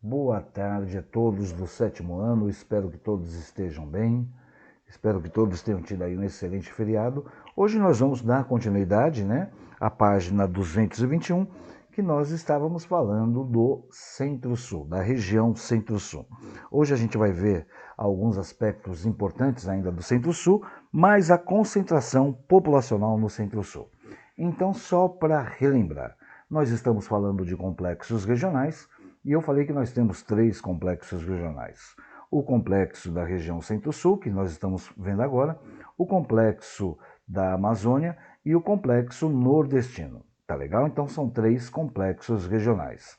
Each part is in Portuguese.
Boa tarde a todos do sétimo ano, espero que todos estejam bem, espero que todos tenham tido aí um excelente feriado. Hoje nós vamos dar continuidade, à página 221, que nós estávamos falando do Centro-Sul, da região Centro-Sul. Hoje a gente vai ver alguns aspectos importantes ainda do Centro-Sul, mas a concentração populacional no Centro-Sul. Então, só para relembrar, nós estamos falando de complexos regionais, e eu falei que nós temos 3 complexos regionais. O complexo da região Centro-Sul, que nós estamos vendo agora, o complexo da Amazônia e o complexo nordestino. Tá legal? Então são 3 complexos regionais.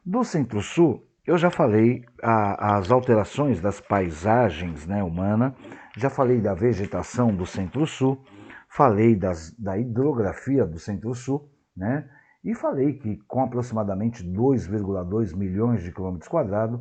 Do Centro-Sul, eu já falei as alterações das paisagens humanas, já falei da vegetação do Centro-Sul, falei da hidrografia do Centro-Sul, e falei que com aproximadamente 2,2 milhões de quilômetros quadrados,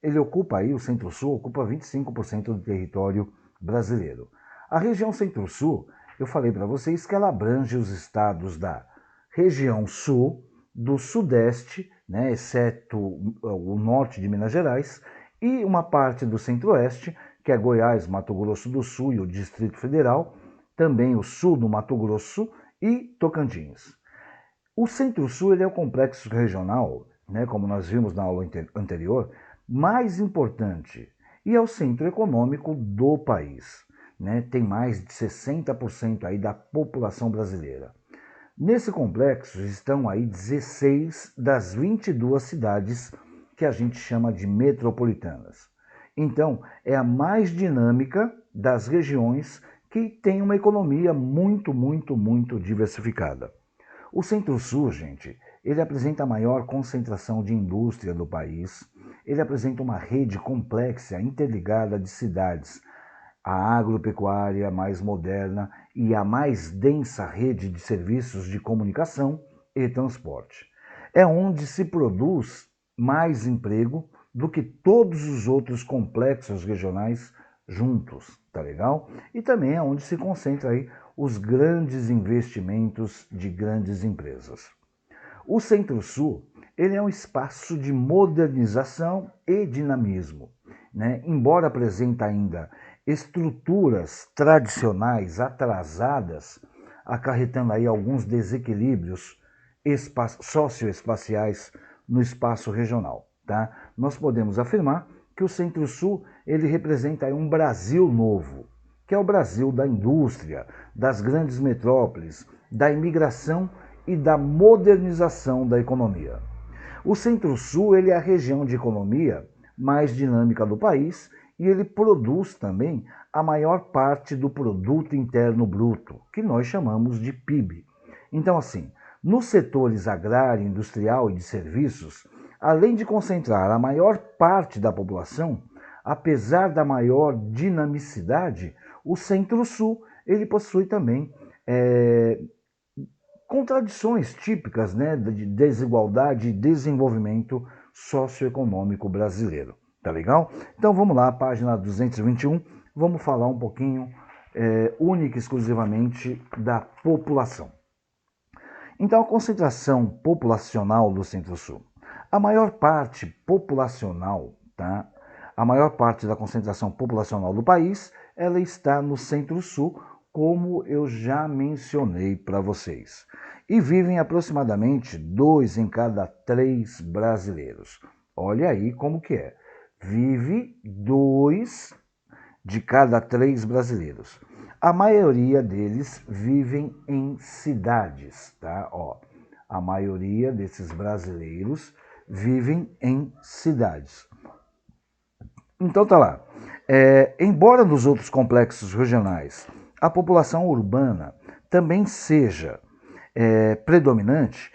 ele ocupa aí, o Centro-Sul ocupa 25% do território brasileiro. A região Centro-Sul, eu falei para vocês que ela abrange os estados da região Sul, do Sudeste, exceto o norte de Minas Gerais, e uma parte do Centro-Oeste, que é Goiás, Mato Grosso do Sul e o Distrito Federal, também o sul do Mato Grosso e Tocantins. O Centro-Sul é o complexo regional, como nós vimos na aula anterior, mais importante e é o centro econômico do país. Tem mais de 60% aí da população brasileira. Nesse complexo estão aí 16 das 22 cidades que a gente chama de metropolitanas. Então, é a mais dinâmica das regiões que tem uma economia muito diversificada. O Centro-Sul, gente, ele apresenta a maior concentração de indústria do país, ele apresenta uma rede complexa, interligada de cidades, a agropecuária mais moderna e a mais densa rede de serviços de comunicação e transporte. É onde se produz mais emprego do que todos os outros complexos regionais juntos, tá legal? E também é onde se concentra aí os grandes investimentos de grandes empresas. O Centro-Sul, ele é um espaço de modernização e dinamismo, Embora apresente ainda estruturas tradicionais atrasadas, acarretando aí alguns desequilíbrios socioespaciais no espaço regional, tá? Nós podemos afirmar que o Centro-Sul ele representa aí um Brasil novo, que é o Brasil da indústria, das grandes metrópoles, da imigração e da modernização da economia. O Centro-Sul ele é a região de economia mais dinâmica do país e ele produz também a maior parte do produto interno bruto, que nós chamamos de PIB. Então, assim, nos setores agrário, industrial e de serviços, além de concentrar a maior parte da população, apesar da maior dinamicidade, o Centro-Sul ele possui também contradições típicas de desigualdade e desenvolvimento socioeconômico brasileiro. Tá legal? Então vamos lá, página 221, vamos falar um pouquinho única e exclusivamente da população. Então a concentração populacional do Centro-Sul. A maior parte populacional, tá? A maior parte da concentração populacional do país, ela está no Centro-Sul, como eu já mencionei para vocês. E vivem aproximadamente 2 em cada 3 brasileiros. Olha aí como que é. Vive 2 de cada 3 brasileiros. A maioria deles vivem em cidades, tá? A maioria desses brasileiros vivem em cidades. Então tá lá. Embora nos outros complexos regionais a população urbana também seja predominante,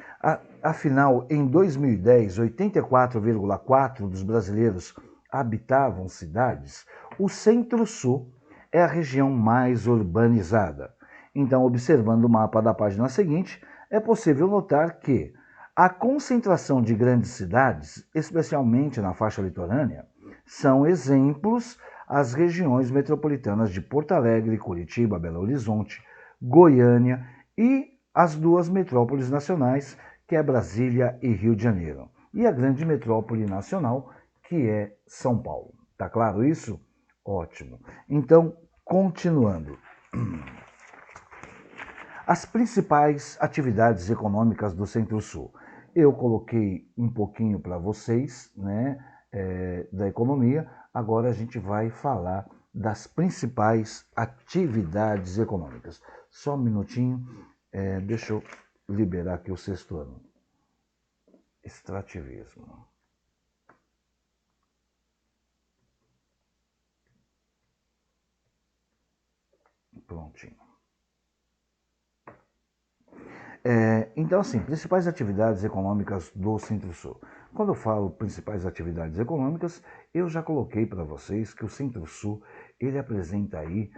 afinal, em 2010, 84,4% dos brasileiros habitavam cidades, o Centro-Sul é a região mais urbanizada. Então, observando o mapa da página seguinte, é possível notar que a concentração de grandes cidades, especialmente na faixa litorânea, são exemplos as regiões metropolitanas de Porto Alegre, Curitiba, Belo Horizonte, Goiânia e as 2 metrópoles nacionais, que é Brasília e Rio de Janeiro. e a grande metrópole nacional, que é São Paulo. Tá claro isso? Ótimo. Então, continuando. As principais atividades econômicas do Centro-Sul. Eu coloquei um pouquinho para vocês, né, da economia. Agora a gente vai falar das principais atividades econômicas. Só um minutinho, deixa eu liberar aqui o sexto ano. Extrativismo. Prontinho. Então, assim, principais atividades econômicas do Centro-Sul. Quando eu falo principais atividades econômicas, eu já coloquei para vocês que o Centro-Sul, ele apresenta aí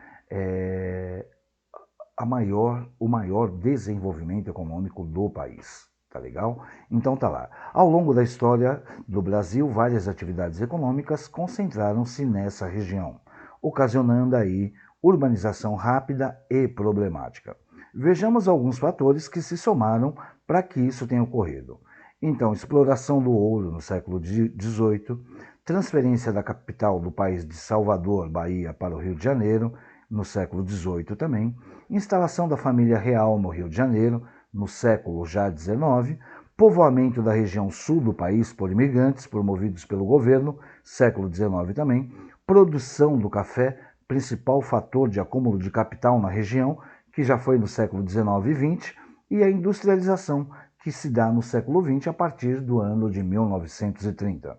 o maior desenvolvimento econômico do país. Tá legal? Então tá lá. Ao longo da história do Brasil, várias atividades econômicas concentraram-se nessa região, ocasionando aí urbanização rápida e problemática. Vejamos alguns fatores que se somaram para que isso tenha ocorrido. Então, exploração do ouro no século XVIII, transferência da capital do país de Salvador, Bahia, para o Rio de Janeiro, no século XVIII também, instalação da família real no Rio de Janeiro, no século já XIX, povoamento da região sul do país por imigrantes promovidos pelo governo, século XIX também, produção do café, principal fator de acúmulo de capital na região, que já foi no século XIX e XX, e a industrialização, que se dá no século XX a partir do ano de 1930.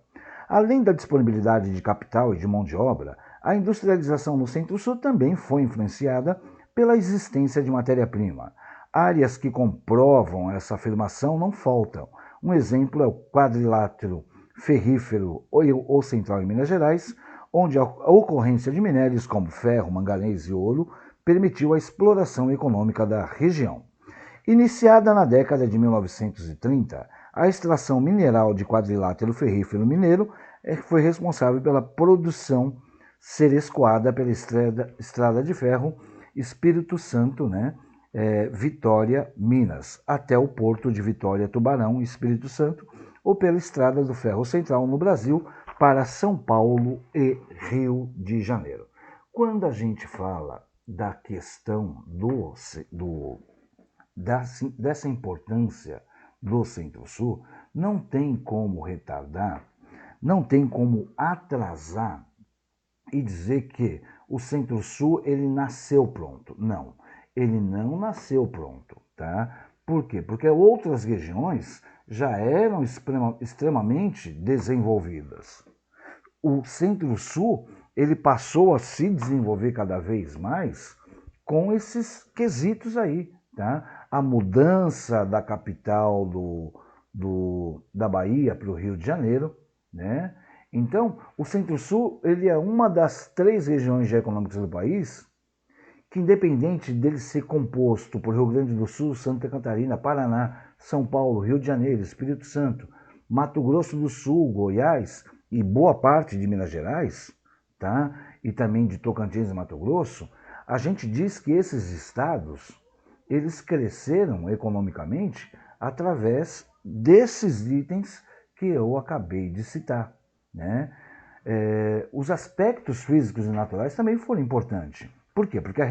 Além da disponibilidade de capital e de mão de obra, a industrialização no Centro-Sul também foi influenciada pela existência de matéria-prima. Áreas que comprovam essa afirmação não faltam. Um exemplo é o quadrilátero ferrífero ou central em Minas Gerais, onde a ocorrência de minérios como ferro, manganês e ouro permitiu a exploração econômica da região. Iniciada na década de 1930, a extração mineral de quadrilátero ferrífero mineiro foi responsável pela produção ser escoada pela estrada de ferro Espírito Santo, né, Vitória, Minas, até o porto de Vitória, Tubarão, Espírito Santo, ou pela estrada do ferro central no Brasil para São Paulo e Rio de Janeiro. Quando a gente fala da questão dessa importância do Centro-Sul, não tem como retardar, não tem como atrasar e dizer que o Centro-Sul ele nasceu pronto. Não, ele não nasceu pronto, tá? Por quê? Porque outras regiões já eram extremamente desenvolvidas. O Centro-Sul ele passou a se desenvolver cada vez mais com esses quesitos aí, tá? A mudança da capital da Bahia para o Rio de Janeiro, né? Então, o Centro-Sul ele é uma das 3 regiões econômicas do país que, independente dele ser composto por Rio Grande do Sul, Santa Catarina, Paraná, São Paulo, Rio de Janeiro, Espírito Santo, Mato Grosso do Sul, Goiás e boa parte de Minas Gerais, tá? E também de Tocantins e Mato Grosso, a gente diz que esses estados eles cresceram economicamente através desses itens que eu acabei de citar, né? Os aspectos físicos e naturais também foram importantes. Por quê? Porque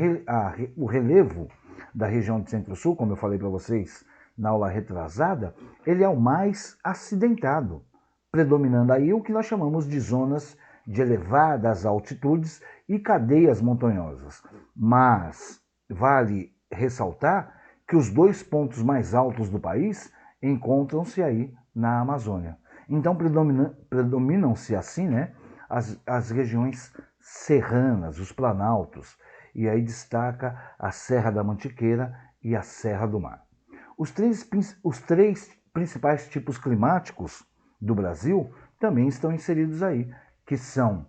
o relevo da região do Centro-Sul, como eu falei para vocês na aula retrasada, ele é o mais acidentado, predominando aí o que nós chamamos de zonas de elevadas altitudes e cadeias montanhosas. Mas vale ressaltar que os 2 pontos mais altos do país encontram-se aí na Amazônia. Então predominam-se assim, né, as regiões serranas, os planaltos, e aí destaca a Serra da Mantiqueira e a Serra do Mar. Os três principais tipos climáticos do Brasil também estão inseridos aí, que são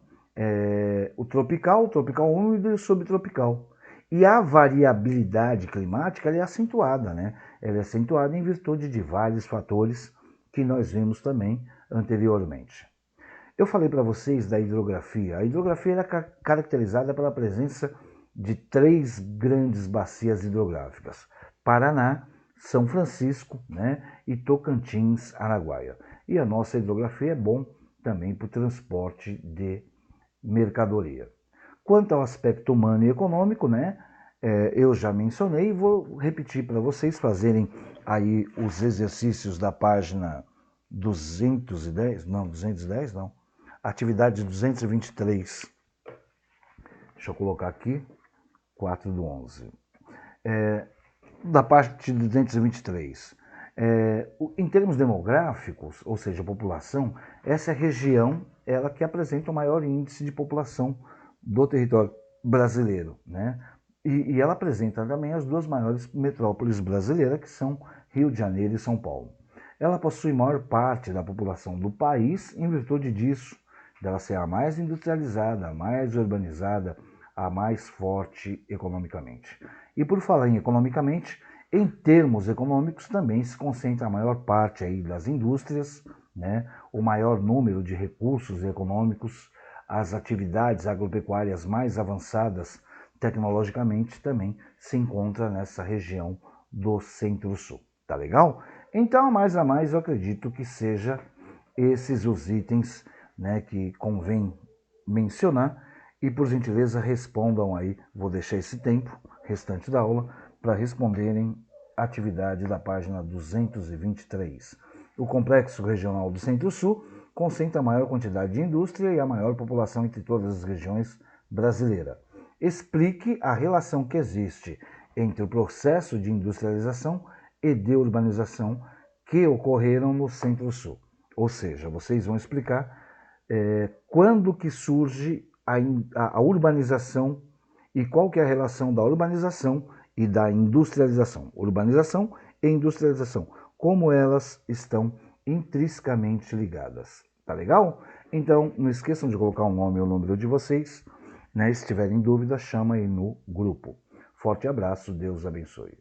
o tropical úmido e o subtropical. E a variabilidade climática ela é acentuada, né? Ela é acentuada em virtude de vários fatores que nós vimos também anteriormente. Eu falei para vocês da hidrografia. A hidrografia é caracterizada pela presença de 3 grandes bacias hidrográficas: Paraná, São Francisco, né, e Tocantins, Araguaia. e a nossa hidrografia é bom também para o transporte de mercadoria. Quanto ao aspecto humano e econômico, né, eu já mencionei e vou repetir para vocês fazerem aí os exercícios da página 210 não, atividade 223. Deixa eu colocar aqui, 4/11. Da parte de 223. Em termos demográficos, ou seja, população, essa é a região ela que apresenta o maior índice de população do território brasileiro, né? E ela apresenta também as duas maiores metrópoles brasileiras, que são Rio de Janeiro e São Paulo. Ela possui maior parte da população do país em virtude disso, dela ser a mais industrializada, a mais urbanizada, a mais forte economicamente. E por falar em economicamente, em termos econômicos também se concentra a maior parte aí das indústrias, né? O maior número de recursos econômicos, as atividades agropecuárias mais avançadas tecnologicamente também se encontra nessa região do Centro-Sul. Tá legal? Então, a mais eu acredito que seja esses os itens, né, que convém mencionar. E por gentileza respondam aí, vou deixar esse tempo, restante da aula, para responderem a atividade da página 223. O Complexo Regional do Centro-Sul concentra a maior quantidade de indústria e a maior população entre todas as regiões brasileiras. Explique a relação que existe entre o processo de industrialização e de urbanização que ocorreram no Centro-Sul. Ou seja, vocês vão explicar quando que surge a urbanização e qual que é a relação da urbanização e da industrialização. Urbanização e industrialização, como elas estão intrinsecamente ligadas. Tá legal? Então, não esqueçam de colocar o nome e o número de vocês, né? Se tiverem dúvida, chama aí no grupo. Forte abraço, Deus abençoe.